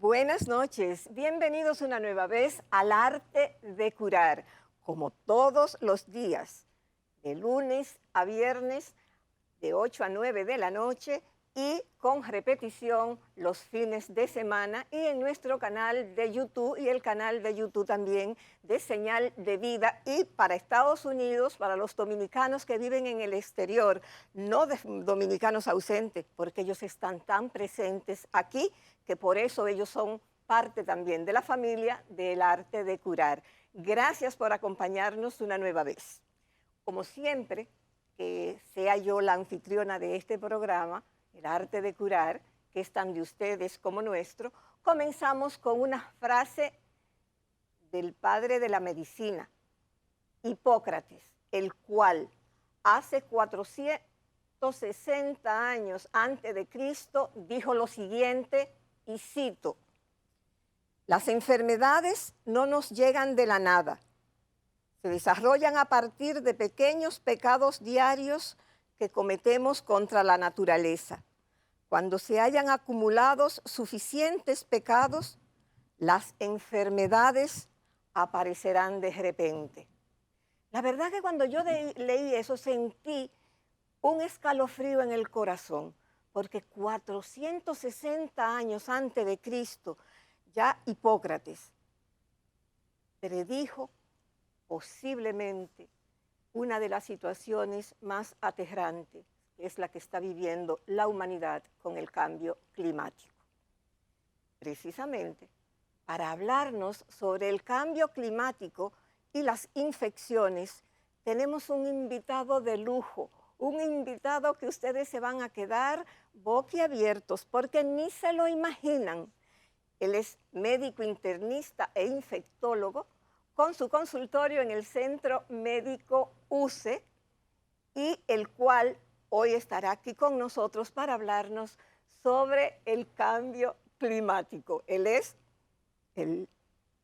Buenas noches, bienvenidos una nueva vez al Arte de Curar, como todos los días, de lunes a viernes, de 8 a 9 de la noche y con repetición los fines de semana y en nuestro canal de YouTube y el canal de YouTube también de Señal de Vida y para Estados Unidos, para los dominicanos que viven en el exterior, no de dominicanos ausentes, porque ellos están tan presentes aquí que por eso ellos son parte también de la familia del Arte de Curar. Gracias por acompañarnos una nueva vez. Como siempre, que sea yo la anfitriona de este programa, El Arte de Curar, que es tan de ustedes como nuestro, comenzamos con una frase del padre de la medicina, Hipócrates, el cual hace 460 años antes de Cristo dijo lo siguiente, y cito, las enfermedades no nos llegan de la nada, se desarrollan a partir de pequeños pecados diarios que cometemos contra la naturaleza. Cuando se hayan acumulados suficientes pecados, las enfermedades aparecerán de repente. La verdad que cuando yo leí eso sentí un escalofrío en el corazón, porque 460 años antes de Cristo, ya Hipócrates predijo posiblemente una de las situaciones más aterrantes, que es la que está viviendo la humanidad con el cambio climático. Precisamente para hablarnos sobre el cambio climático y las infecciones, tenemos un invitado de lujo, un invitado que ustedes se van a quedar boquiabiertos porque ni se lo imaginan. Él es médico internista e infectólogo con su consultorio en el Centro Médico UCE y el cual hoy estará aquí con nosotros para hablarnos sobre el cambio climático. Él es el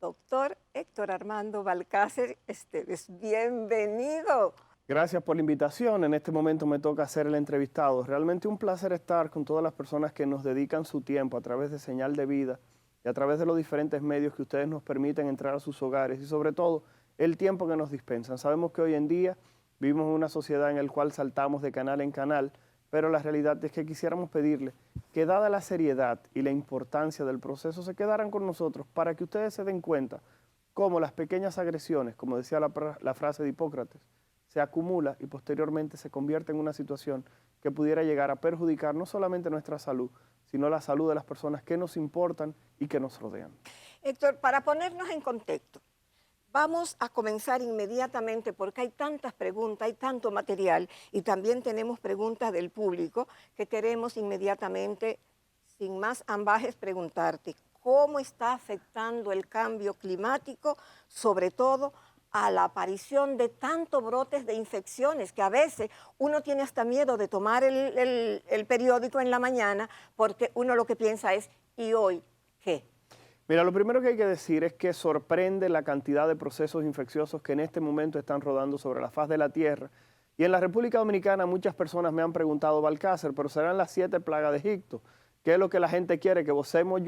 doctor Héctor Armando Balcácer Esteves. Bienvenido. Gracias por la invitación. En este momento me toca ser el entrevistado. Realmente un placer estar con todas las personas que nos dedican su tiempo a través de Señal de Vida y a través de los diferentes medios que ustedes nos permiten entrar a sus hogares y sobre todo el tiempo que nos dispensan. Sabemos que hoy en día vivimos en una sociedad en la cual saltamos de canal en canal, pero la realidad es que quisiéramos pedirle que dada la seriedad y la importancia del proceso se quedaran con nosotros para que ustedes se den cuenta cómo las pequeñas agresiones, como decía la frase de Hipócrates, se acumula y posteriormente se convierte en una situación que pudiera llegar a perjudicar no solamente nuestra salud, sino la salud de las personas que nos importan y que nos rodean. Héctor, para ponernos en contexto, vamos a comenzar inmediatamente porque hay tantas preguntas, hay tanto material y también tenemos preguntas del público que queremos inmediatamente, sin más ambajes, preguntarte cómo está afectando el cambio climático, sobre todo a la aparición de tantos brotes de infecciones que a veces uno tiene hasta miedo de tomar el periódico en la mañana porque uno lo que piensa es, ¿y hoy qué? Mira, lo primero que hay que decir es que sorprende la cantidad de procesos infecciosos que en este momento están rodando sobre la faz de la Tierra. Y en la República Dominicana muchas personas me han preguntado, Balcácer, pero serán las 7 plagas de Egipto. ¿Qué es lo que la gente quiere? Que buceemos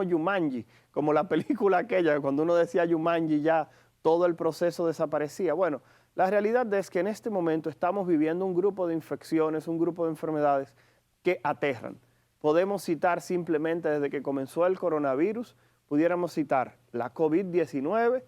Jumanji, como la película aquella, cuando uno decía Jumanji ya todo el proceso desaparecía. Bueno, la realidad es que en este momento estamos viviendo un grupo de infecciones, un grupo de enfermedades que aterran. Podemos citar simplemente desde que comenzó el coronavirus, pudiéramos citar la COVID-19,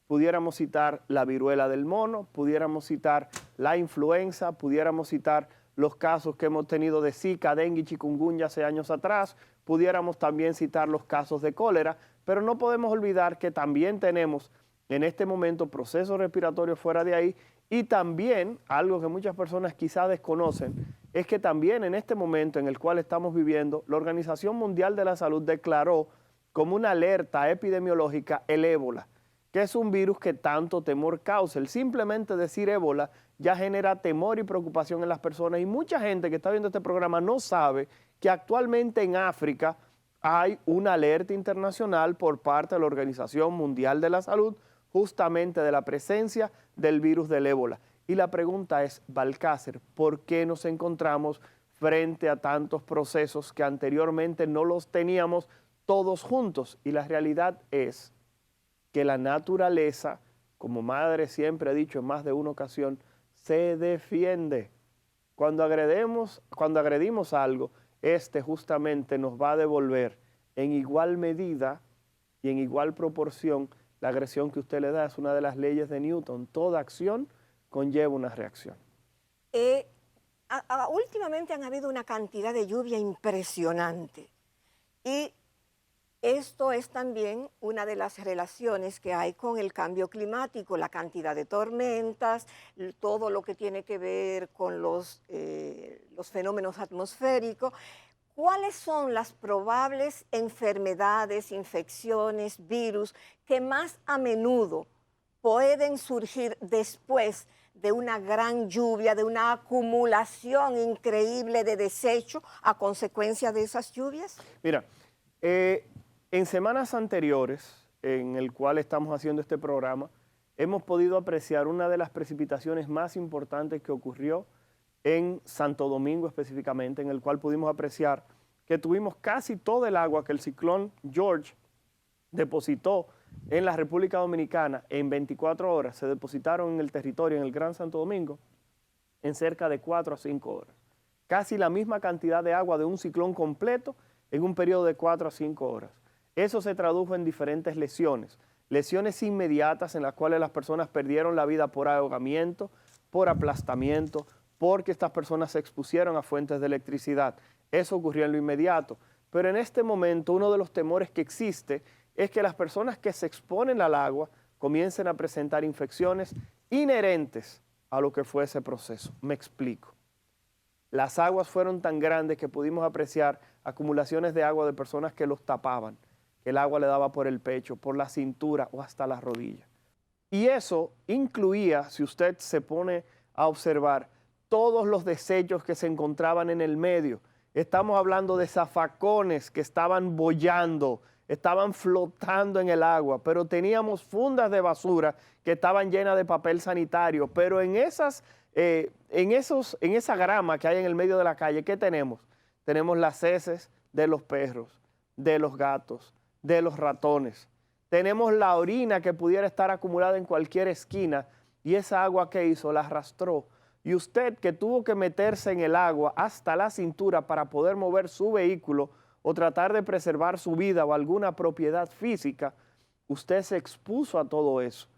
pudiéramos citar la viruela del mono, pudiéramos citar la influenza, pudiéramos citar los casos que hemos tenido de Zika, dengue y chikungunya hace años atrás, pudiéramos también citar los casos de cólera, pero no podemos olvidar que también tenemos en este momento procesos respiratorios fuera de ahí y también, algo que muchas personas quizás desconocen, es que también en este momento en el cual estamos viviendo, la Organización Mundial de la Salud declaró como una alerta epidemiológica el ébola, que es un virus que tanto temor causa. El simplemente decir ébola ya genera temor y preocupación en las personas y mucha gente que está viendo este programa no sabe que actualmente en África hay una alerta internacional por parte de la Organización Mundial de la Salud justamente de la presencia del virus del ébola. Y la pregunta es, Balcácer, ¿por qué nos encontramos frente a tantos procesos que anteriormente no los teníamos todos juntos. Y la realidad es que la naturaleza, como madre siempre ha dicho en más de una ocasión, se defiende. Cuando agredimos algo, justamente nos va a devolver en igual medida y en igual proporción la agresión que usted le da. Es una de las leyes de Newton. Toda acción conlleva una reacción. Últimamente han habido una cantidad de lluvia impresionante y esto es también una de las relaciones que hay con el cambio climático, la cantidad de tormentas, todo lo que tiene que ver con los fenómenos atmosféricos. ¿Cuáles son las probables enfermedades, infecciones, virus que más a menudo pueden surgir después de una gran lluvia, de una acumulación increíble de desecho a consecuencia de esas lluvias? Mira, en semanas anteriores, en el cual estamos haciendo este programa, hemos podido apreciar una de las precipitaciones más importantes que ocurrió en Santo Domingo específicamente, en el cual pudimos apreciar que tuvimos casi todo el agua que el ciclón George depositó en la República Dominicana en 24 horas, se depositaron en el territorio, en el Gran Santo Domingo, en cerca de 4 a 5 horas. Casi la misma cantidad de agua de un ciclón completo en un periodo de 4 a 5 horas. Eso se tradujo en diferentes lesiones, lesiones inmediatas en las cuales las personas perdieron la vida por ahogamiento, por aplastamiento, porque estas personas se expusieron a fuentes de electricidad. Eso ocurrió en lo inmediato. Pero en este momento uno de los temores que existe es que las personas que se exponen al agua comiencen a presentar infecciones inherentes a lo que fue ese proceso. Me explico. Las aguas fueron tan grandes que pudimos apreciar acumulaciones de agua de personas que los tapaban, que el agua le daba por el pecho, por la cintura o hasta las rodillas. Y eso incluía, si usted se pone a observar, todos los desechos que se encontraban en el medio. Estamos hablando de zafacones que estaban boyando, estaban flotando en el agua, pero teníamos fundas de basura que estaban llenas de papel sanitario. Pero en esa grama que hay en el medio de la calle, ¿qué tenemos? Tenemos las heces de los perros, de los gatos, de los ratones. Tenemos la orina que pudiera estar acumulada en cualquier esquina y esa agua que hizo la arrastró. Y usted que tuvo que meterse en el agua hasta la cintura para poder mover su vehículo o tratar de preservar su vida o alguna propiedad física, usted se expuso a todo eso.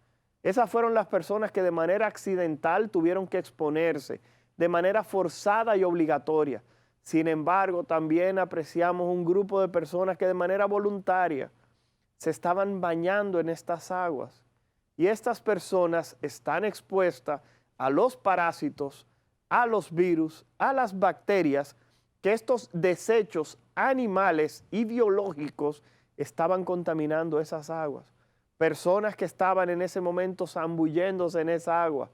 Esas fueron las personas que de manera accidental tuvieron que exponerse, de manera forzada y obligatoria. Sin embargo, también apreciamos un grupo de personas que de manera voluntaria se estaban bañando en estas aguas. Y estas personas están expuestas a los parásitos, a los virus, a las bacterias, que estos desechos animales y biológicos estaban contaminando esas aguas. Personas que estaban en ese momento zambulléndose en esa agua,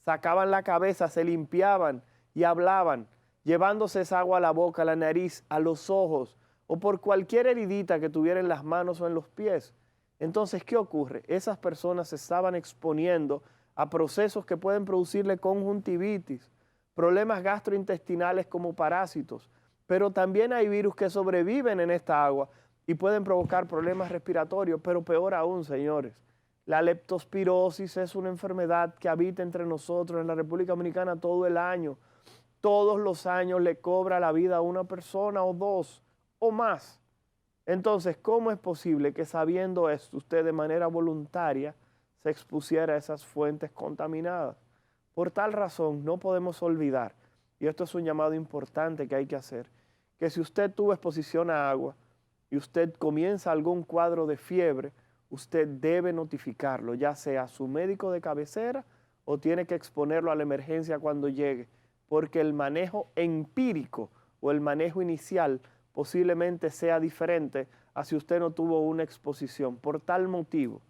sacaban la cabeza, se limpiaban y hablaban, llevándose esa agua a la boca, a la nariz, a los ojos, o por cualquier heridita que tuviera en las manos o en los pies. Entonces, ¿qué ocurre? Esas personas se estaban exponiendo a procesos que pueden producirle conjuntivitis, problemas gastrointestinales como parásitos, pero también hay virus que sobreviven en esta agua y pueden provocar problemas respiratorios, pero peor aún, señores, la leptospirosis es una enfermedad que habita entre nosotros en la República Dominicana todo el año. Todos los años le cobra la vida a una persona o dos o más. Entonces, ¿cómo es posible que sabiendo esto usted de manera voluntaria se expusiera a esas fuentes contaminadas? Por tal razón, no podemos olvidar, y esto es un llamado importante que hay que hacer, que si usted tuvo exposición a agua y usted comienza algún cuadro de fiebre, usted debe notificarlo, ya sea a su médico de cabecera o tiene que exponerlo a la emergencia cuando llegue, porque el manejo empírico o el manejo inicial posiblemente sea diferente a si usted no tuvo una exposición. Por tal motivo,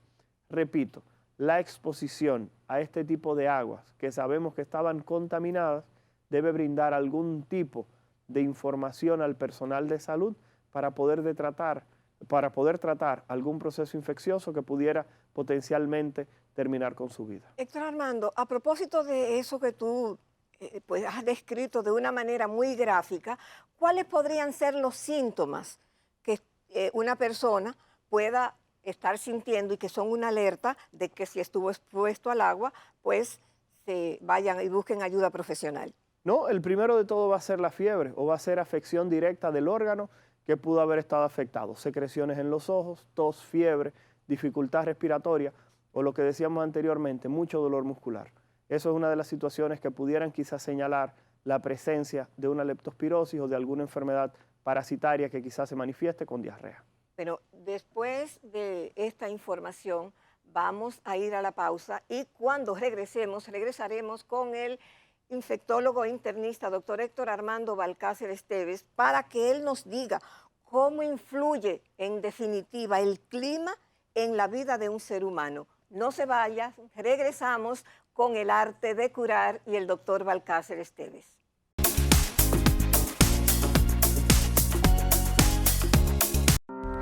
repito, la exposición a este tipo de aguas que sabemos que estaban contaminadas debe brindar algún tipo de información al personal de salud para poder tratar algún proceso infeccioso que pudiera potencialmente terminar con su vida. Héctor Armando, a propósito de eso que tú pues has descrito de una manera muy gráfica, ¿cuáles podrían ser los síntomas que una persona pueda estar sintiendo y que son una alerta de que si estuvo expuesto al agua, pues se vayan y busquen ayuda profesional. No, el primero de todo va a ser la fiebre o va a ser afección directa del órgano que pudo haber estado afectado. Secreciones en los ojos, tos, fiebre, dificultad respiratoria o lo que decíamos anteriormente, mucho dolor muscular. Eso es una de las situaciones que pudieran quizás señalar la presencia de una leptospirosis o de alguna enfermedad parasitaria que quizás se manifieste con diarrea. Pero después de esta información vamos a ir a la pausa y cuando regresaremos con el infectólogo internista, doctor Héctor Armando Balcácer Esteves, para que él nos diga cómo influye en definitiva el clima en la vida de un ser humano. No se vaya, regresamos con el arte de curar y el doctor Balcácer Esteves.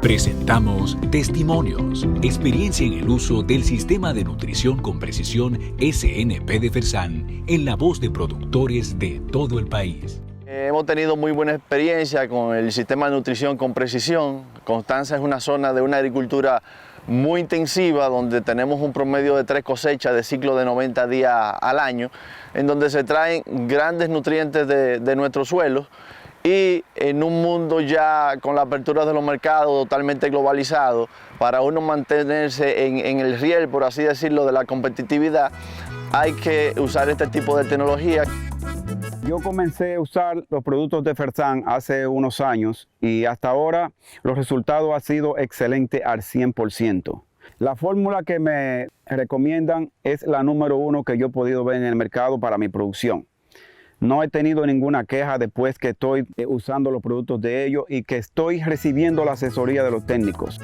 Presentamos Testimonios, experiencia en el uso del Sistema de Nutrición con Precisión SNP de Fersan, en la voz de productores de todo el país. Hemos tenido muy buena experiencia con el Sistema de Nutrición con Precisión. Constanza es una zona de una agricultura muy intensiva, donde tenemos un promedio de 3 cosechas de ciclo de 90 días al año, en donde se traen grandes nutrientes de nuestros suelos. Y en un mundo ya con la apertura de los mercados totalmente globalizado, para uno mantenerse en el riel, por así decirlo, de la competitividad, hay que usar este tipo de tecnología. Yo comencé a usar los productos de Fersan hace unos años y hasta ahora los resultados han sido excelentes al 100%. La fórmula que me recomiendan es la número 1 que yo he podido ver en el mercado para mi producción. No he tenido ninguna queja después que estoy usando los productos de ellos y que estoy recibiendo la asesoría de los técnicos.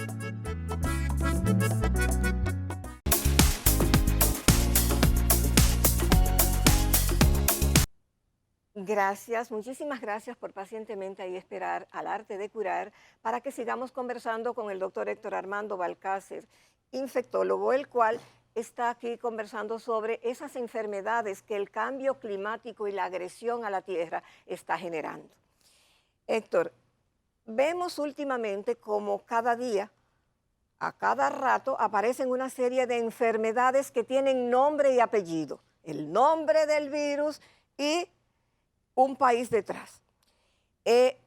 Gracias, muchísimas gracias por pacientemente ahí esperar al arte de curar para que sigamos conversando con el doctor Héctor Armando Balcácer, infectólogo, el cual está aquí conversando sobre esas enfermedades que el cambio climático y la agresión a la tierra está generando. Héctor, vemos últimamente como cada día, a cada rato, aparecen una serie de enfermedades que tienen nombre y apellido, el nombre del virus y un país detrás.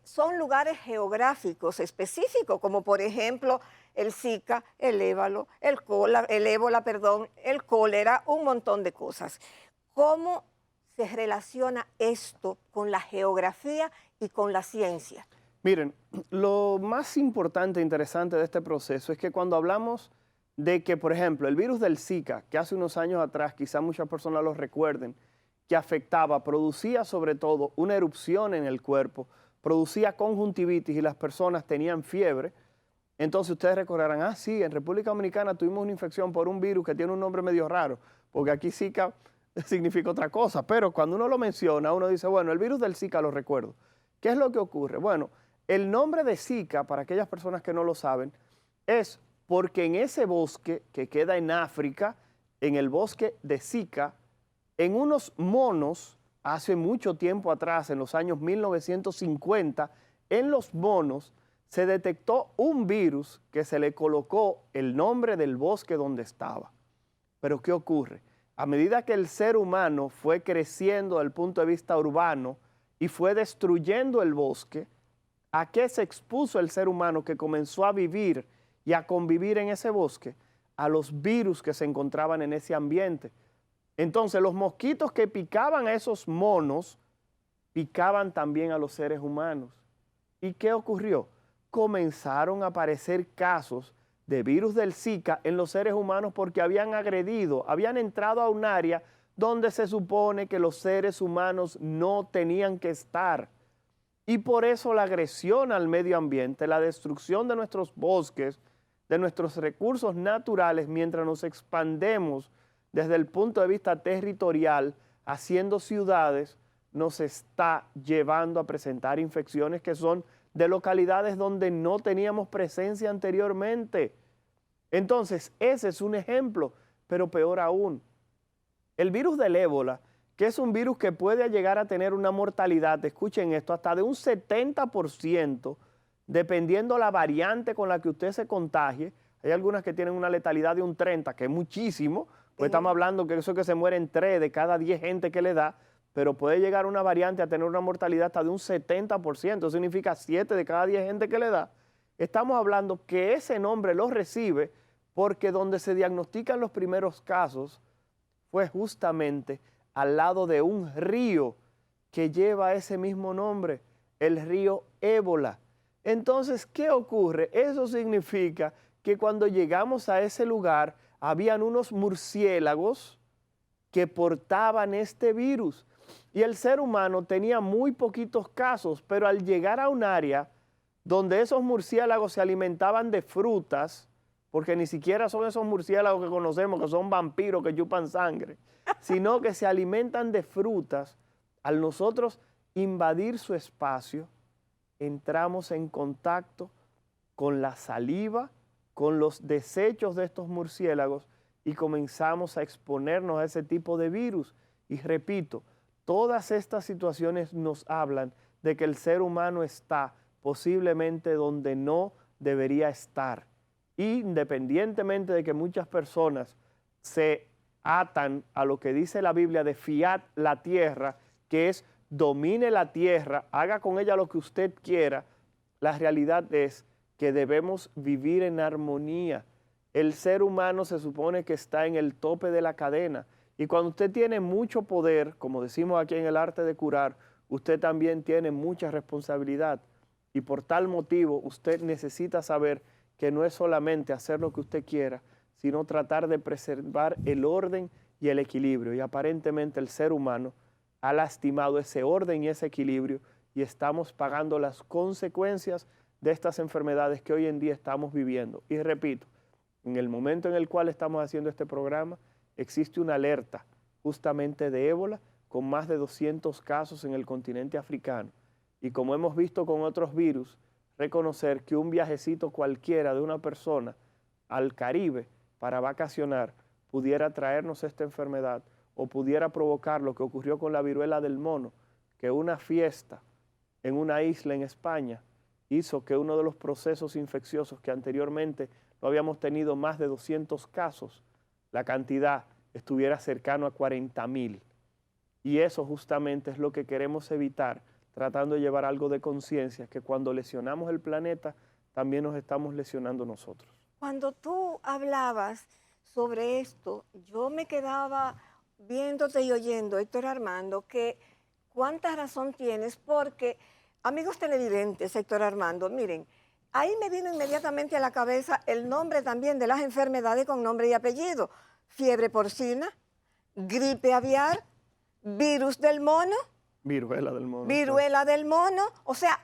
Son lugares geográficos específicos, como por ejemplo el Zika, el ébola, el cólera, un montón de cosas. ¿Cómo se relaciona esto con la geografía y con la ciencia? Miren, lo más importante e interesante de este proceso es que cuando hablamos de que, por ejemplo, el virus del Zika, que hace unos años atrás, quizás muchas personas lo recuerden, que afectaba, producía sobre todo una erupción en el cuerpo, producía conjuntivitis y las personas tenían fiebre. Entonces ustedes recordarán, sí, en República Dominicana tuvimos una infección por un virus que tiene un nombre medio raro, porque aquí Zika significa otra cosa, pero cuando uno lo menciona, uno dice, bueno, el virus del Zika lo recuerdo. ¿Qué es lo que ocurre? Bueno, el nombre de Zika, para aquellas personas que no lo saben, es porque en ese bosque que queda en África, en el bosque de Zika, en unos monos, hace mucho tiempo atrás, en los años 1950, en los monos se detectó un virus que se le colocó el nombre del bosque donde estaba. Pero ¿qué ocurre? A medida que el ser humano fue creciendo desde el punto de vista urbano y fue destruyendo el bosque, ¿a qué se expuso el ser humano que comenzó a vivir y a convivir en ese bosque? A los virus que se encontraban en ese ambiente. Entonces los mosquitos que picaban a esos monos, picaban también a los seres humanos. ¿Y qué ocurrió? Comenzaron a aparecer casos de virus del Zika en los seres humanos porque habían agredido, habían entrado a un área donde se supone que los seres humanos no tenían que estar. Y por eso la agresión al medio ambiente, la destrucción de nuestros bosques, de nuestros recursos naturales, mientras nos expandemos desde el punto de vista territorial, haciendo ciudades, nos está llevando a presentar infecciones que son de localidades donde no teníamos presencia anteriormente. Entonces, ese es un ejemplo, pero peor aún. El virus del ébola, que es un virus que puede llegar a tener una mortalidad, escuchen esto, hasta de un 70% dependiendo la variante con la que usted se contagie, hay algunas que tienen una letalidad de un 30, que es muchísimo, pues estamos hablando que eso que se mueren 3 de cada 10 gente que le da, pero puede llegar una variante a tener una mortalidad hasta de un 70%, eso significa 7 de cada 10 gente que le da. Estamos hablando que ese nombre lo recibe porque donde se diagnostican los primeros casos fue justamente al lado de un río que lleva ese mismo nombre, el río Ébola. Entonces, ¿qué ocurre? Eso significa que cuando llegamos a ese lugar, habían unos murciélagos que portaban este virus. Y el ser humano tenía muy poquitos casos, pero al llegar a un área donde esos murciélagos se alimentaban de frutas, porque ni siquiera son esos murciélagos que conocemos, que son vampiros que chupan sangre, sino que se alimentan de frutas, al nosotros invadir su espacio, entramos en contacto con la saliva, con los desechos de estos murciélagos y comenzamos a exponernos a ese tipo de virus. Y repito, todas estas situaciones nos hablan de que el ser humano está posiblemente donde no debería estar. Independientemente de que muchas personas se atan a lo que dice la Biblia de fiat la tierra, que es domine la tierra, haga con ella lo que usted quiera, la realidad es que debemos vivir en armonía. El ser humano se supone que está en el tope de la cadena y cuando usted tiene mucho poder, como decimos aquí en el arte de curar, usted también tiene mucha responsabilidad y por tal motivo usted necesita saber que no es solamente hacer lo que usted quiera, sino tratar de preservar el orden y el equilibrio. Y aparentemente el ser humano ha lastimado ese orden y ese equilibrio y estamos pagando las consecuencias de estas enfermedades que hoy en día estamos viviendo. Y repito, en el momento en el cual estamos haciendo este programa, existe una alerta justamente de ébola con más de 200 casos en el continente africano. Y como hemos visto con otros virus, reconocer que un viajecito cualquiera de una persona al Caribe para vacacionar pudiera traernos esta enfermedad o pudiera provocar lo que ocurrió con la viruela del mono, que una fiesta en una isla en España hizo que uno de los procesos infecciosos que anteriormente no habíamos tenido más de 200 casos, la cantidad estuviera cercano a 40,000. Y eso justamente es lo que queremos evitar, tratando de llevar algo de conciencia, que cuando lesionamos el planeta, también nos estamos lesionando nosotros. Cuando tú hablabas sobre esto, yo me quedaba viéndote y oyendo, Héctor Armando, que cuánta razón tienes, porque, amigos televidentes, Héctor Armando, miren, ahí me vino inmediatamente a la cabeza el nombre también de las enfermedades con nombre y apellido. Fiebre porcina, gripe aviar, virus del mono. Viruela del mono. Viruela del mono. O sea,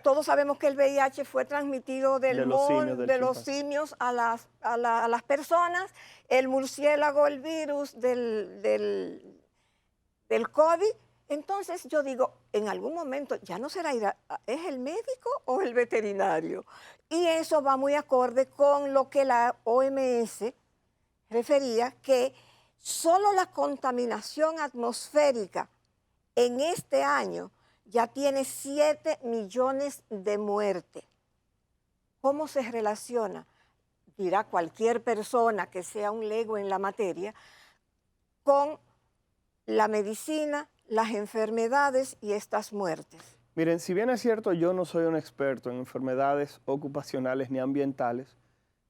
todos sabemos que el VIH fue transmitido de los simios a las personas. El murciélago, el virus del COVID. Entonces yo digo, en algún momento ya no será ¿es el médico o el veterinario? Y eso va muy acorde con lo que la OMS refería, que solo la contaminación atmosférica en este año ya tiene 7 millones de muertes. ¿Cómo se relaciona? Dirá cualquier persona que sea un lego en la materia, con la medicina, las enfermedades y estas muertes. Miren, si bien es cierto, yo no soy un experto en enfermedades ocupacionales ni ambientales,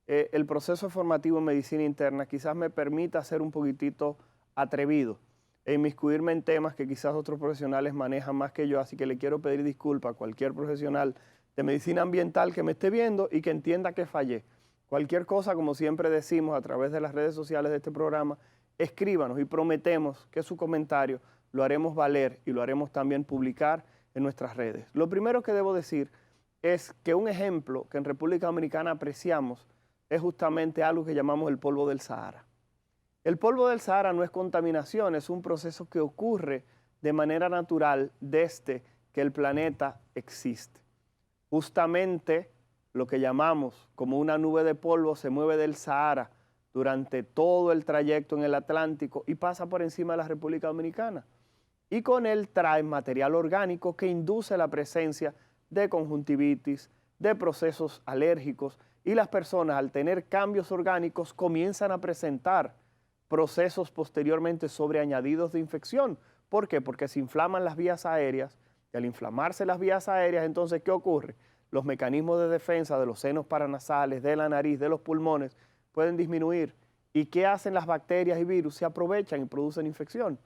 el proceso formativo en medicina interna quizás me permita ser un poquitito atrevido e inmiscuirme en temas que quizás otros profesionales manejan más que yo, así que le quiero pedir disculpas a cualquier profesional de medicina ambiental que me esté viendo y que entienda que fallé. Cualquier cosa, como siempre decimos a través de las redes sociales de este programa, escríbanos y prometemos que su comentario lo haremos valer y lo haremos también publicar en nuestras redes. Lo primero que debo decir es que un ejemplo que en República Dominicana apreciamos es justamente algo que llamamos el polvo del Sahara. El polvo del Sahara no es contaminación, es un proceso que ocurre de manera natural desde que el planeta existe. Justamente lo que llamamos como una nube de polvo se mueve del Sahara durante todo el trayecto en el Atlántico y pasa por encima de la República Dominicana. Y con él trae material orgánico que induce la presencia de conjuntivitis, de procesos alérgicos, y las personas al tener cambios orgánicos comienzan a presentar procesos posteriormente sobreañadidos de infección. ¿Por qué? Porque se inflaman las vías aéreas, y al inflamarse las vías aéreas, entonces, ¿qué ocurre? Los mecanismos de defensa de los senos paranasales, de la nariz, de los pulmones, pueden disminuir. ¿Y qué hacen las bacterias y virus? Se aprovechan y producen infección.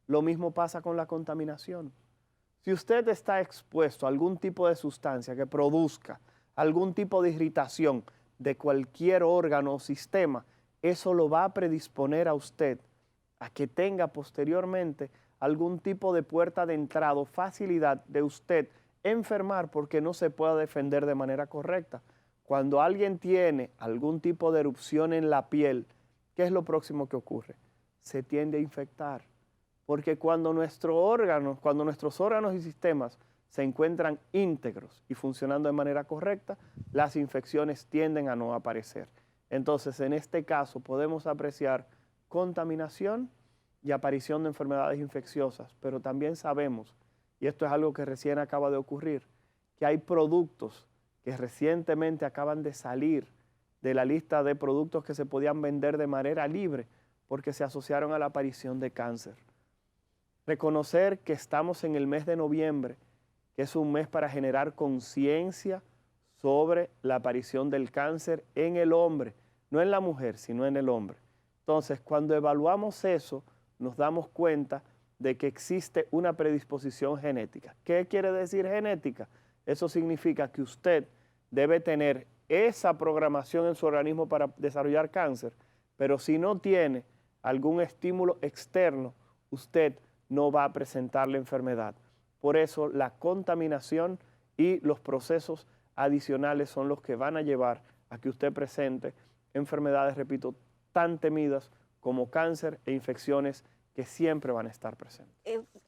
Lo mismo pasa con la contaminación. Si usted está expuesto a algún tipo de sustancia que produzca algún tipo de irritación de cualquier órgano o sistema, eso lo va a predisponer a usted a que tenga posteriormente algún tipo de puerta de entrada o facilidad de usted enfermar porque no se pueda defender de manera correcta. Cuando alguien tiene algún tipo de erupción en la piel, ¿qué es lo próximo que ocurre? Se tiende a infectar. Porque cuando nuestros órganos y sistemas se encuentran íntegros y funcionando de manera correcta, las infecciones tienden a no aparecer. Entonces, en este caso, podemos apreciar contaminación y aparición de enfermedades infecciosas, pero también sabemos, y esto es algo que recién acaba de ocurrir, que hay productos que recientemente acaban de salir de la lista de productos que se podían vender de manera libre porque se asociaron a la aparición de cáncer. Reconocer que estamos en el mes de noviembre, que es un mes para generar conciencia sobre la aparición del cáncer en el hombre, no en la mujer, sino en el hombre. Entonces, cuando evaluamos eso, nos damos cuenta de que existe una predisposición genética. ¿Qué quiere decir genética? Eso significa que usted debe tener esa programación en su organismo para desarrollar cáncer, pero si no tiene algún estímulo externo, usted no va a presentar la enfermedad. Por eso la contaminación y los procesos adicionales son los que van a llevar a que usted presente enfermedades, repito, tan temidas como cáncer e infecciones que siempre van a estar presentes.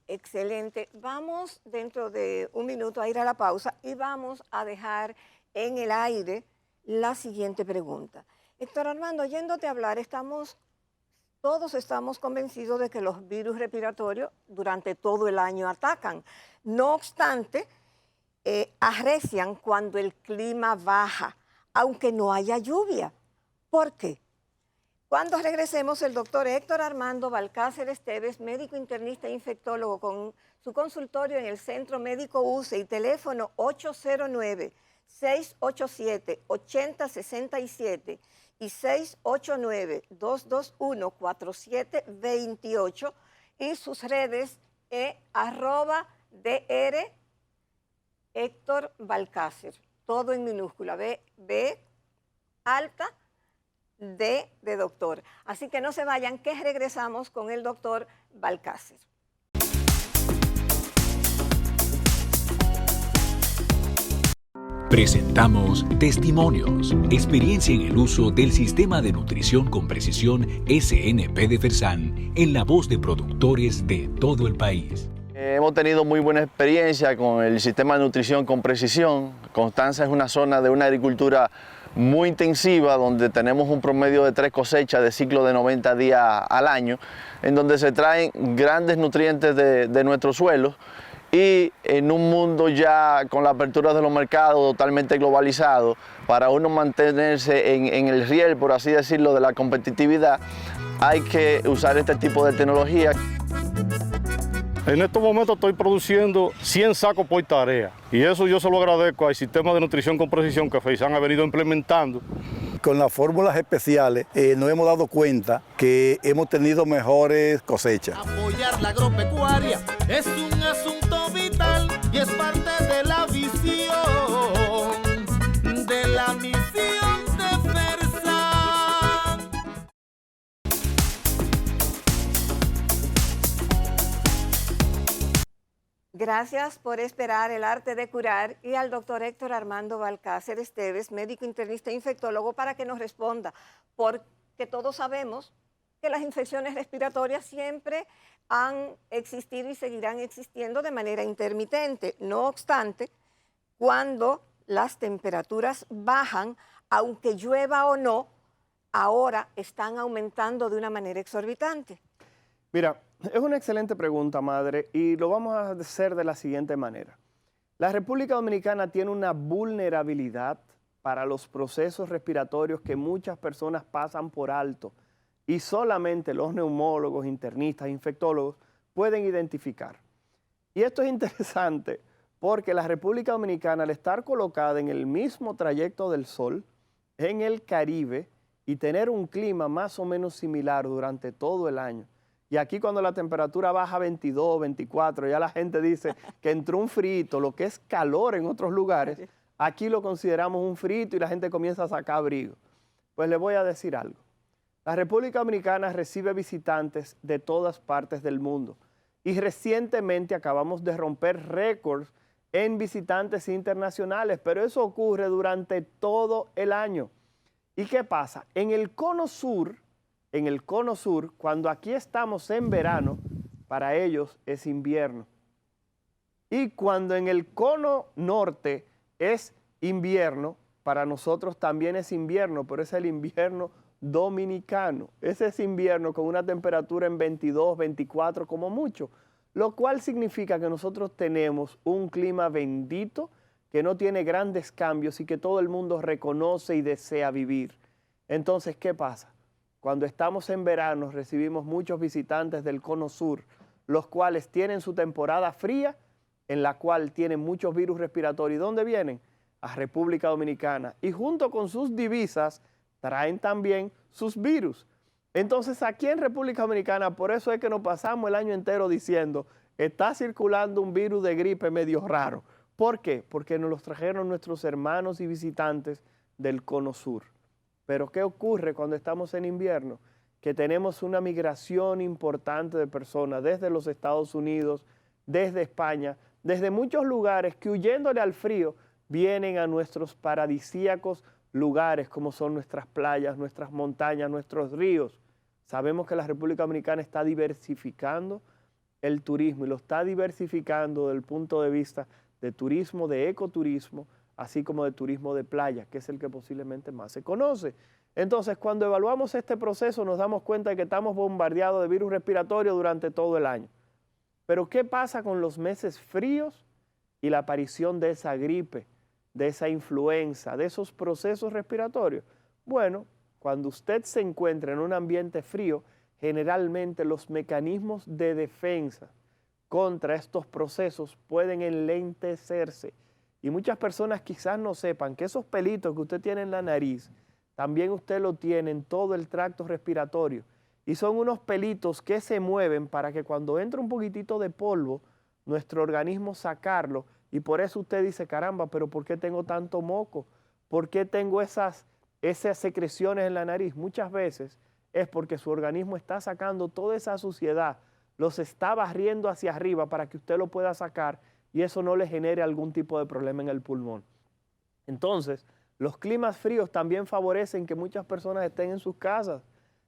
Excelente. Vamos dentro de un minuto a ir a la pausa y vamos a dejar en el aire la siguiente pregunta. Héctor Armando, oyéndote hablar, todos estamos convencidos de que los virus respiratorios durante todo el año atacan. No obstante, arrecian cuando el clima baja, aunque no haya lluvia. ¿Por qué? Cuando regresemos, el doctor Héctor Armando Balcácer Esteves, médico internista e infectólogo, con su consultorio en el Centro Médico UCE y teléfono 809-687-8067 y 689-221-4728 y sus redes @Dr. Héctor Balcácer, todo en minúscula, B alta, D de doctor. Así que no se vayan, que regresamos con el doctor Balcácer. Presentamos Testimonios, experiencia en el uso del Sistema de Nutrición con Precisión SNP de Fersan en la voz de productores de todo el país. Hemos tenido muy buena experiencia con el Sistema de Nutrición con Precisión. Constanza es una zona de una agricultura muy intensiva, donde tenemos un promedio de 3 cosechas de ciclo de 90 días al año, en donde se traen grandes nutrientes de nuestros suelos, y en un mundo ya con la apertura de los mercados totalmente globalizado, para uno mantenerse en el riel, por así decirlo, de la competitividad, hay que usar este tipo de tecnología. En estos momentos estoy produciendo 100 sacos por tarea y eso yo se lo agradezco al Sistema de Nutrición con Precisión que Fersan ha venido implementando. Con las fórmulas especiales nos hemos dado cuenta que hemos tenido mejores cosechas. Apoyar la agropecuaria es un asunto vital y es parte de la visión, de la misión de Fersan. Gracias por esperar el arte de curar y al doctor Héctor Armando Balcácer Esteves, médico internista e infectólogo, para que nos responda, porque todos sabemos que las infecciones respiratorias siempre han existido y seguirán existiendo de manera intermitente. No obstante, cuando las temperaturas bajan, aunque llueva o no, ahora están aumentando de una manera exorbitante. Mira, es una excelente pregunta, madre, y lo vamos a hacer de la siguiente manera. La República Dominicana tiene una vulnerabilidad para los procesos respiratorios que muchas personas pasan por alto y solamente los neumólogos, internistas, infectólogos pueden identificar. Y esto es interesante porque la República Dominicana, al estar colocada en el mismo trayecto del Sol, en el Caribe, y tener un clima más o menos similar durante todo el año, y aquí cuando la temperatura baja a 22, 24, ya la gente dice que entró un frito, lo que es calor en otros lugares, aquí lo consideramos un frito y la gente comienza a sacar abrigo. Pues le voy a decir algo. La República Dominicana recibe visitantes de todas partes del mundo y recientemente acabamos de romper récords en visitantes internacionales, pero eso ocurre durante todo el año. ¿Y qué pasa? En el cono sur, cuando aquí estamos en verano, para ellos es invierno. Y cuando en el cono norte es invierno, para nosotros también es invierno, pero es el invierno dominicano. Ese es invierno con una temperatura en 22, 24 como mucho, lo cual significa que nosotros tenemos un clima bendito, que no tiene grandes cambios y que todo el mundo reconoce y desea vivir. Entonces, ¿qué pasa? Cuando estamos en verano recibimos muchos visitantes del cono sur, los cuales tienen su temporada fría, en la cual tienen muchos virus respiratorios. ¿Y dónde vienen? A República Dominicana. Y junto con sus divisas traen también sus virus. Entonces, aquí en República Dominicana, por eso es que nos pasamos el año entero diciendo, está circulando un virus de gripe medio raro. ¿Por qué? Porque nos los trajeron nuestros hermanos y visitantes del cono sur. Pero ¿qué ocurre cuando estamos en invierno? Que tenemos una migración importante de personas desde los Estados Unidos, desde España, desde muchos lugares que huyéndole al frío vienen a nuestros paradisíacos lugares como son nuestras playas, nuestras montañas, nuestros ríos. Sabemos que la República Dominicana está diversificando el turismo y lo está diversificando desde el punto de vista de turismo, de ecoturismo, así como de turismo de playa, que es el que posiblemente más se conoce. Entonces, cuando evaluamos este proceso, nos damos cuenta de que estamos bombardeados de virus respiratorio durante todo el año. Pero, ¿qué pasa con los meses fríos y la aparición de esa gripe, de esa influenza, de esos procesos respiratorios? Bueno, cuando usted se encuentra en un ambiente frío, generalmente los mecanismos de defensa contra estos procesos pueden enlentecerse. Y muchas personas quizás no sepan que esos pelitos que usted tiene en la nariz, también usted lo tiene en todo el tracto respiratorio. Y son unos pelitos que se mueven para que cuando entra un poquitito de polvo, nuestro organismo sacarlo. Y por eso usted dice, caramba, pero ¿por qué tengo tanto moco? ¿Por qué tengo esas secreciones en la nariz? Muchas veces es porque su organismo está sacando toda esa suciedad, los está barriendo hacia arriba para que usted lo pueda sacar y eso no le genere algún tipo de problema en el pulmón. Entonces, los climas fríos también favorecen que muchas personas estén en sus casas.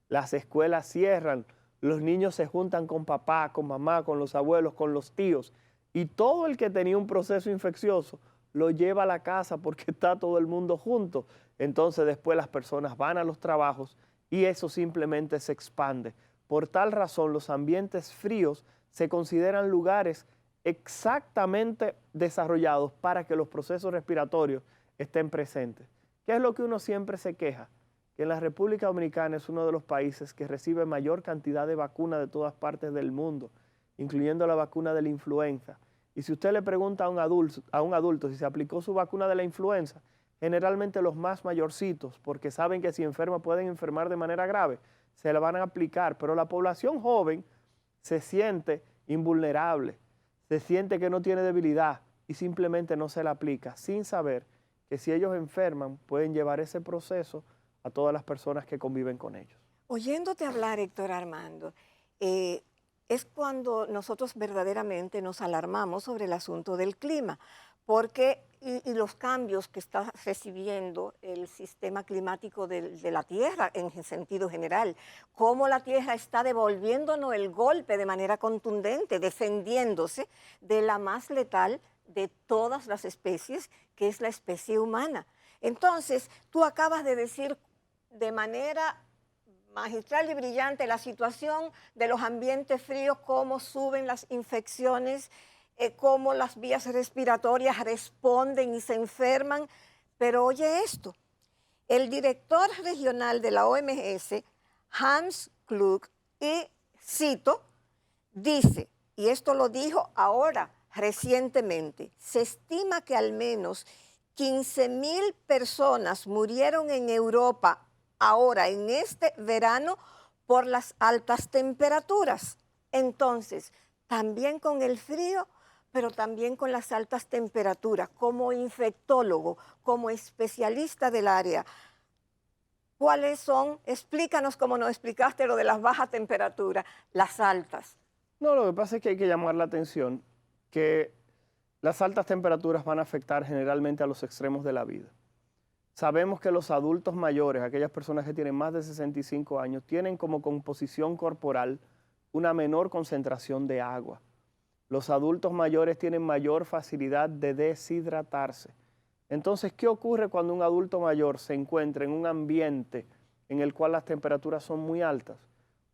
Las escuelas cierran, los niños se juntan con papá, con mamá, con los abuelos, con los tíos. Y todo el que tenía un proceso infeccioso lo lleva a la casa porque está todo el mundo junto. Entonces después las personas van a los trabajos y eso simplemente se expande. Por tal razón, los ambientes fríos se consideran lugares exactamente desarrollados para que los procesos respiratorios estén presentes. ¿Qué es lo que uno siempre se queja? Que en la República Dominicana es uno de los países que recibe mayor cantidad de vacunas de todas partes del mundo, incluyendo la vacuna de la influenza. Y si usted le pregunta a un adulto si se aplicó su vacuna de la influenza, generalmente los más mayorcitos, porque saben que si enferman pueden enfermar de manera grave, se la van a aplicar. Pero la población joven se siente invulnerable, se siente que no tiene debilidad y simplemente no se la aplica, sin saber que si ellos enferman pueden llevar ese proceso a todas las personas que conviven con ellos. Oyéndote hablar, Héctor Armando, es cuando nosotros verdaderamente nos alarmamos sobre el asunto del clima, porque y los cambios que está recibiendo el sistema climático de la Tierra en sentido general, cómo la Tierra está devolviéndonos el golpe de manera contundente, defendiéndose de la más letal de todas las especies, que es la especie humana. Entonces, tú acabas de decir de manera magistral y brillante la situación de los ambientes fríos, cómo suben las infecciones cómo las vías respiratorias responden y se enferman. Pero oye esto, el director regional de la OMS, Hans Kluge, y cito, dice, y esto lo dijo ahora recientemente, se estima que al menos 15.000 personas murieron en Europa ahora, en este verano, por las altas temperaturas. Entonces, también con el frío, pero también con las altas temperaturas, como infectólogo, como especialista del área, ¿cuáles son? Explícanos, como nos explicaste lo de las bajas temperaturas, las altas. No, lo que pasa es que hay que llamar la atención que las altas temperaturas van a afectar generalmente a los extremos de la vida. Sabemos que los adultos mayores, aquellas personas que tienen más de 65 años, tienen como composición corporal una menor concentración de agua. Los adultos mayores tienen mayor facilidad de deshidratarse. Entonces, ¿qué ocurre cuando un adulto mayor se encuentra en un ambiente en el cual las temperaturas son muy altas?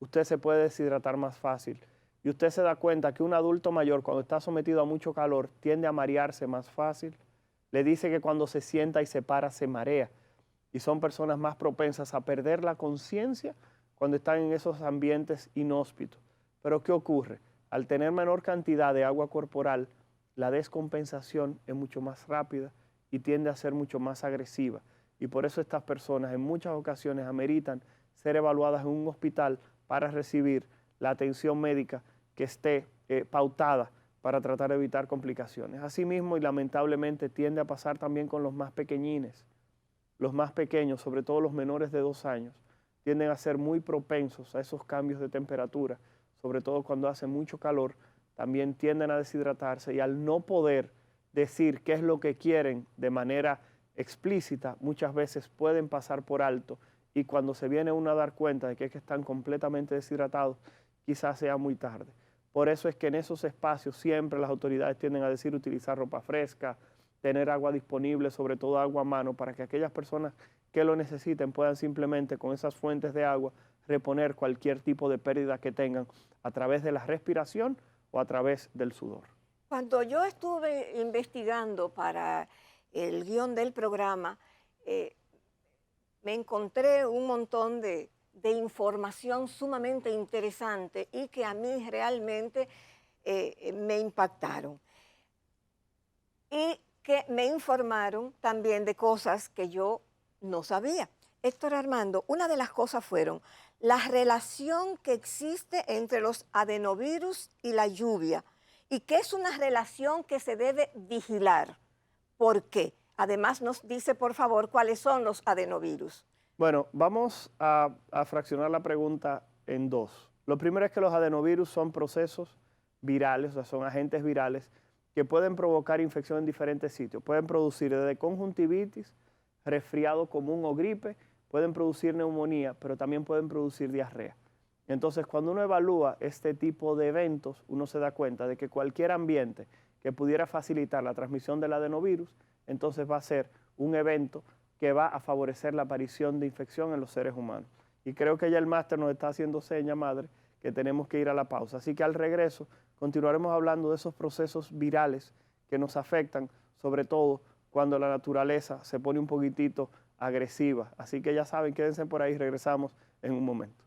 Usted se puede deshidratar más fácil. Y usted se da cuenta que un adulto mayor, cuando está sometido a mucho calor, tiende a marearse más fácil. Le dice que cuando se sienta y se para, se marea. Y son personas más propensas a perder la conciencia cuando están en esos ambientes inhóspitos. Pero ¿qué ocurre? Al tener menor cantidad de agua corporal, la descompensación es mucho más rápida y tiende a ser mucho más agresiva. Y por eso estas personas en muchas ocasiones ameritan ser evaluadas en un hospital para recibir la atención médica que esté pautada para tratar de evitar complicaciones. Asimismo, y lamentablemente, tiende a pasar también con los más pequeñines. Los más pequeños, sobre todo los menores de 2 años, tienden a ser muy propensos a esos cambios de temperatura, sobre todo cuando hace mucho calor, también tienden a deshidratarse y al no poder decir qué es lo que quieren de manera explícita, muchas veces pueden pasar por alto y cuando se viene uno a dar cuenta de que es que están completamente deshidratados, quizás sea muy tarde. Por eso es que en esos espacios siempre las autoridades tienden a decir utilizar ropa fresca, tener agua disponible, sobre todo agua a mano, para que aquellas personas que lo necesiten puedan simplemente con esas fuentes de agua reponer cualquier tipo de pérdida que tengan a través de la respiración o a través del sudor. Cuando yo estuve investigando para el guión del programa, me encontré un montón de información sumamente interesante y que a mí realmente me impactaron. Y que me informaron también de cosas que yo no sabía. Héctor Armando, una de las cosas fueron la relación que existe entre los adenovirus y la lluvia y que es una relación que se debe vigilar. ¿Por qué? Además nos dice, por favor, cuáles son los adenovirus. Bueno, vamos a fraccionar la pregunta en dos. Lo primero es que los adenovirus son procesos virales, o sea, son agentes virales que pueden provocar infección en diferentes sitios. Pueden producir desde conjuntivitis, resfriado común o gripe, pueden producir neumonía, pero también pueden producir diarrea. Entonces, cuando uno evalúa este tipo de eventos, uno se da cuenta de que cualquier ambiente que pudiera facilitar la transmisión del adenovirus, entonces va a ser un evento que va a favorecer la aparición de infección en los seres humanos. Y creo que ya el máster nos está haciendo seña, madre, que tenemos que ir a la pausa. Así que al regreso continuaremos hablando de esos procesos virales que nos afectan, sobre todo cuando la naturaleza se pone un poquitito agresiva. Así que ya saben, quédense por ahí, regresamos en un momento.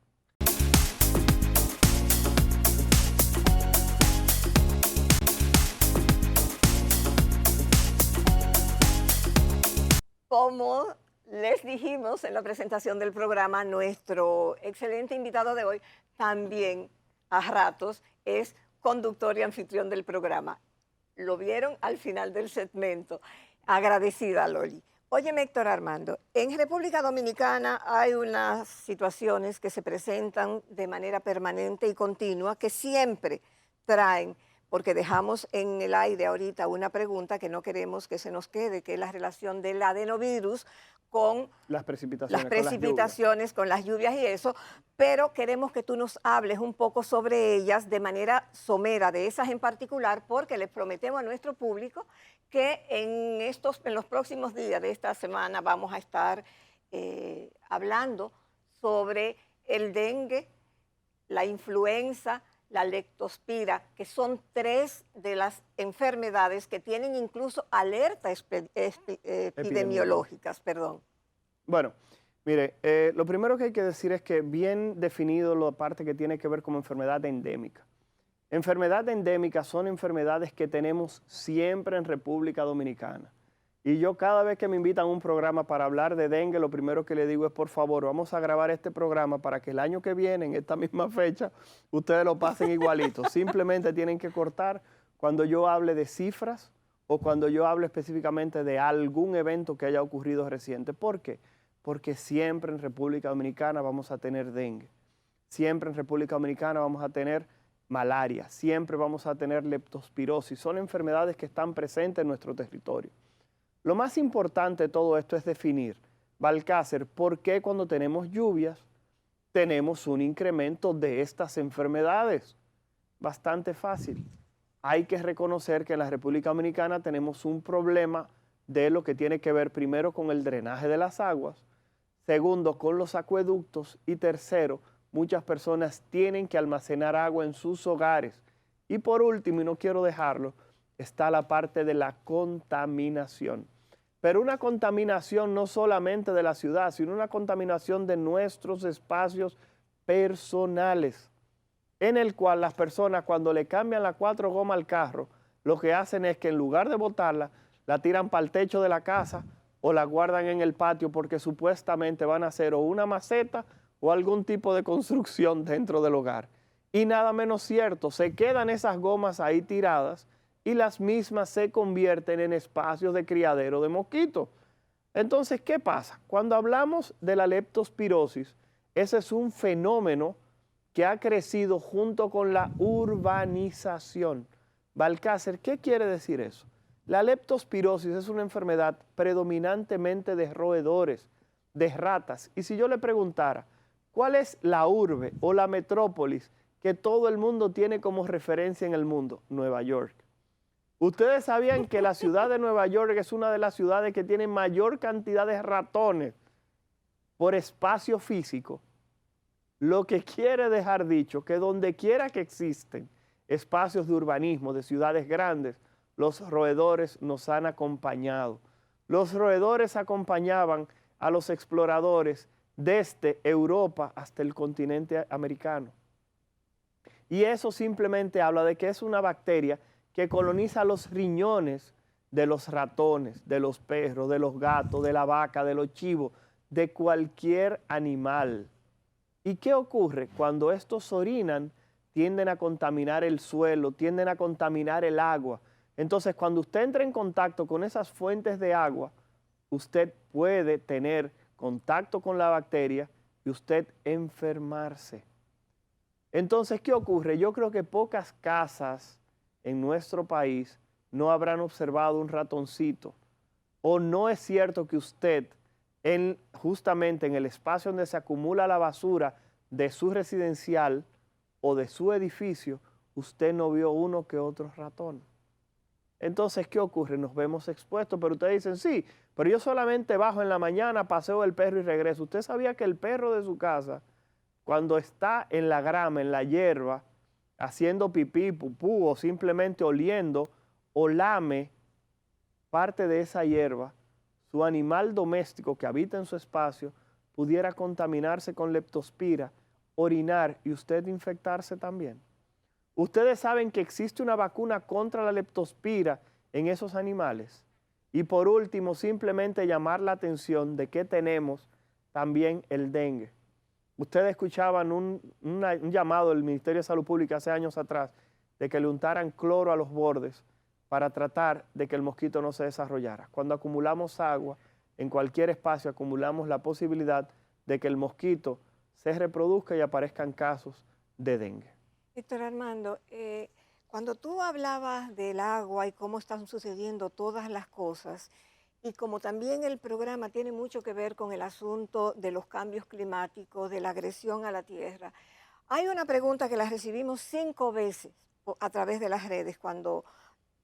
Como les dijimos en la presentación del programa, nuestro excelente invitado de hoy también a ratos es conductor y anfitrión del programa. Lo vieron al final del segmento. Agradecida, Loli. Óyeme, Héctor Armando, en República Dominicana hay unas situaciones que se presentan de manera permanente y continua que siempre traen, porque dejamos en el aire ahorita una pregunta que no queremos que se nos quede, que es la relación del adenovirus con las precipitaciones, con las lluvias y eso, pero queremos que tú nos hables un poco sobre ellas de manera somera, de esas en particular, porque les prometemos a nuestro público que en los próximos días de esta semana vamos a estar hablando sobre el dengue, la influenza, la leptospira, que son 3 de las enfermedades que tienen incluso alertas epidemiológicas. Perdón. Bueno, mire, lo primero que hay que decir es que bien definido la parte que tiene que ver con enfermedad endémica. Enfermedad endémica son enfermedades que tenemos siempre en República Dominicana. Y yo cada vez que me invitan a un programa para hablar de dengue, lo primero que le digo es, por favor, vamos a grabar este programa para que el año que viene, en esta misma fecha, ustedes lo pasen igualito. Simplemente tienen que cortar cuando yo hable de cifras o cuando yo hable específicamente de algún evento que haya ocurrido reciente. ¿Por qué? Porque siempre en República Dominicana vamos a tener dengue. Siempre en República Dominicana vamos a tener malaria. Siempre vamos a tener leptospirosis. Son enfermedades que están presentes en nuestro territorio. Lo más importante de todo esto es definir, Balcácer, por qué cuando tenemos lluvias tenemos un incremento de estas enfermedades. Bastante fácil. Hay que reconocer que en la República Dominicana tenemos un problema de lo que tiene que ver primero con el drenaje de las aguas, segundo con los acueductos y tercero, muchas personas tienen que almacenar agua en sus hogares. Y por último, y no quiero dejarlo, está la parte de la contaminación. Pero una contaminación no solamente de la ciudad, sino una contaminación de nuestros espacios personales, en el cual las personas cuando le cambian las 4 gomas al carro, lo que hacen es que en lugar de botarla, la tiran para el techo de la casa o la guardan en el patio porque supuestamente van a hacer o una maceta o algún tipo de construcción dentro del hogar. Y nada menos cierto, se quedan esas gomas ahí tiradas y las mismas se convierten en espacios de criadero de mosquitos. Entonces, ¿qué pasa? Cuando hablamos de la leptospirosis, ese es un fenómeno que ha crecido junto con la urbanización. Balcácer, ¿qué quiere decir eso? La leptospirosis es una enfermedad predominantemente de roedores, de ratas. Y si yo le preguntara, ¿cuál es la urbe o la metrópolis que todo el mundo tiene como referencia en el mundo? Nueva York. ¿Ustedes sabían que la ciudad de Nueva York es una de las ciudades que tiene mayor cantidad de ratones por espacio físico? Lo que quiere dejar dicho que donde quiera que existen espacios de urbanismo, de ciudades grandes, los roedores nos han acompañado. Los roedores acompañaban a los exploradores desde Europa hasta el continente americano. Y eso simplemente habla de que es una bacteria que coloniza los riñones de los ratones, de los perros, de los gatos, de la vaca, de los chivos, de cualquier animal. ¿Y qué ocurre? Cuando estos orinan, tienden a contaminar el suelo, tienden a contaminar el agua. Entonces, cuando usted entra en contacto con esas fuentes de agua, usted puede tener contacto con la bacteria y usted enfermarse. Entonces, ¿qué ocurre? Yo creo que pocas casas en nuestro país no habrán observado un ratoncito. O no es cierto que usted, justamente en el espacio donde se acumula la basura de su residencial o de su edificio, usted no vio uno que otro ratón. Entonces, ¿qué ocurre? Nos vemos expuestos, pero ustedes dicen, sí, pero yo solamente bajo en la mañana, paseo el perro y regreso. ¿Usted sabía que el perro de su casa, cuando está en la grama, en la hierba, haciendo pipí, pupú o simplemente oliendo o lame parte de esa hierba, su animal doméstico que habita en su espacio pudiera contaminarse con leptospira, orinar y usted infectarse también? Ustedes saben que existe una vacuna contra la leptospira en esos animales. Y por último, simplemente llamar la atención de que tenemos también el dengue. Ustedes escuchaban un llamado del Ministerio de Salud Pública hace años atrás de que le untaran cloro a los bordes para tratar de que el mosquito no se desarrollara. Cuando acumulamos agua, en cualquier espacio acumulamos la posibilidad de que el mosquito se reproduzca y aparezcan casos de dengue. Víctor Armando, cuando tú hablabas del agua y cómo están sucediendo todas las cosas, y como también el programa tiene mucho que ver con el asunto de los cambios climáticos, de la agresión a la tierra, hay una pregunta que la recibimos 5 veces a través de las redes cuando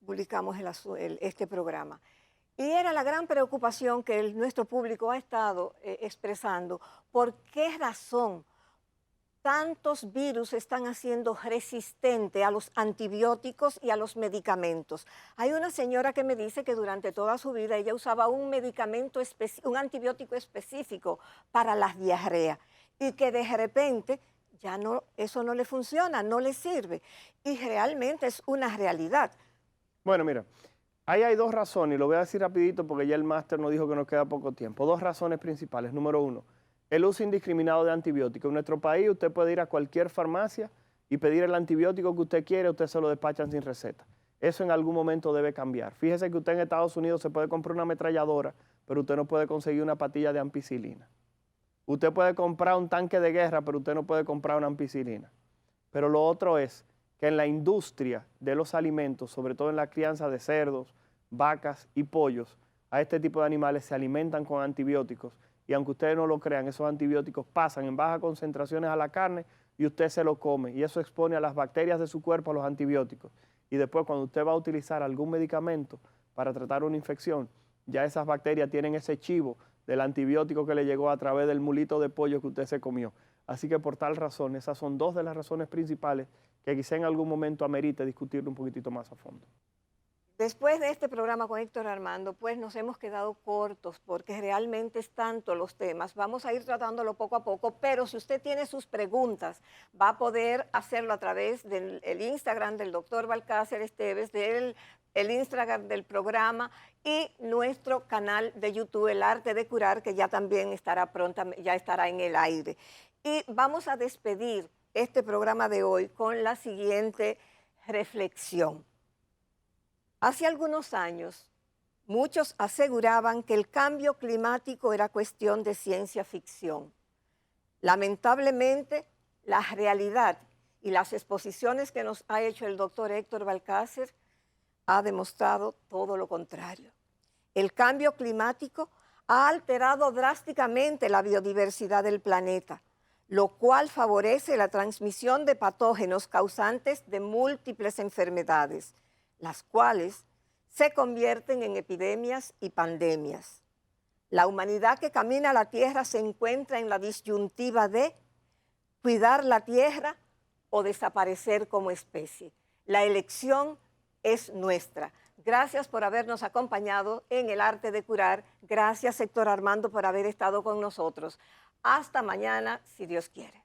publicamos este programa. Y era la gran preocupación que nuestro público ha estado expresando. ¿Por qué razón tantos virus están haciendo resistente a los antibióticos y a los medicamentos. Hay una señora que me dice que durante toda su vida ella usaba un un antibiótico específico para las diarreas y que de repente ya no, eso no le funciona, no le sirve. Y realmente es una realidad. Bueno, mira, ahí hay dos razones, y lo voy a decir rapidito porque ya el máster nos dijo que nos queda poco tiempo. Dos razones principales. Número uno, el uso indiscriminado de antibióticos. En nuestro país usted puede ir a cualquier farmacia y pedir el antibiótico que usted quiere, usted se lo despachan sin receta. Eso en algún momento debe cambiar. Fíjese que usted en Estados Unidos se puede comprar una ametralladora, pero usted no puede conseguir una patilla de ampicilina. Usted puede comprar un tanque de guerra, pero usted no puede comprar una ampicilina. Pero lo otro es que en la industria de los alimentos, sobre todo en la crianza de cerdos, vacas y pollos, a este tipo de animales se alimentan con antibióticos y aunque ustedes no lo crean, esos antibióticos pasan en bajas concentraciones a la carne y usted se lo come y eso expone a las bacterias de su cuerpo a los antibióticos. Y después cuando usted va a utilizar algún medicamento para tratar una infección, ya esas bacterias tienen ese chivo del antibiótico que le llegó a través del mulito de pollo que usted se comió. Así que por tal razón, esas son dos de las razones principales que quizá en algún momento amerite discutirlo un poquitito más a fondo. Después de este programa con Héctor Armando, pues nos hemos quedado cortos porque realmente es tanto los temas. Vamos a ir tratándolo poco a poco, pero si usted tiene sus preguntas, va a poder hacerlo a través del Instagram del doctor Balcácer Esteves, del Instagram del programa y nuestro canal de YouTube, El Arte de Curar, que ya también estará pronta, ya estará en el aire. Y vamos a despedir este programa de hoy con la siguiente reflexión. Hace algunos años, muchos aseguraban que el cambio climático era cuestión de ciencia ficción. Lamentablemente, la realidad y las exposiciones que nos ha hecho el doctor Héctor Balcácer ha demostrado todo lo contrario. El cambio climático ha alterado drásticamente la biodiversidad del planeta, lo cual favorece la transmisión de patógenos causantes de múltiples enfermedades, las cuales se convierten en epidemias y pandemias. La humanidad que camina a la Tierra se encuentra en la disyuntiva de cuidar la Tierra o desaparecer como especie. La elección es nuestra. Gracias por habernos acompañado en El Arte de Curar. Gracias, Héctor Armando, por haber estado con nosotros. Hasta mañana, si Dios quiere.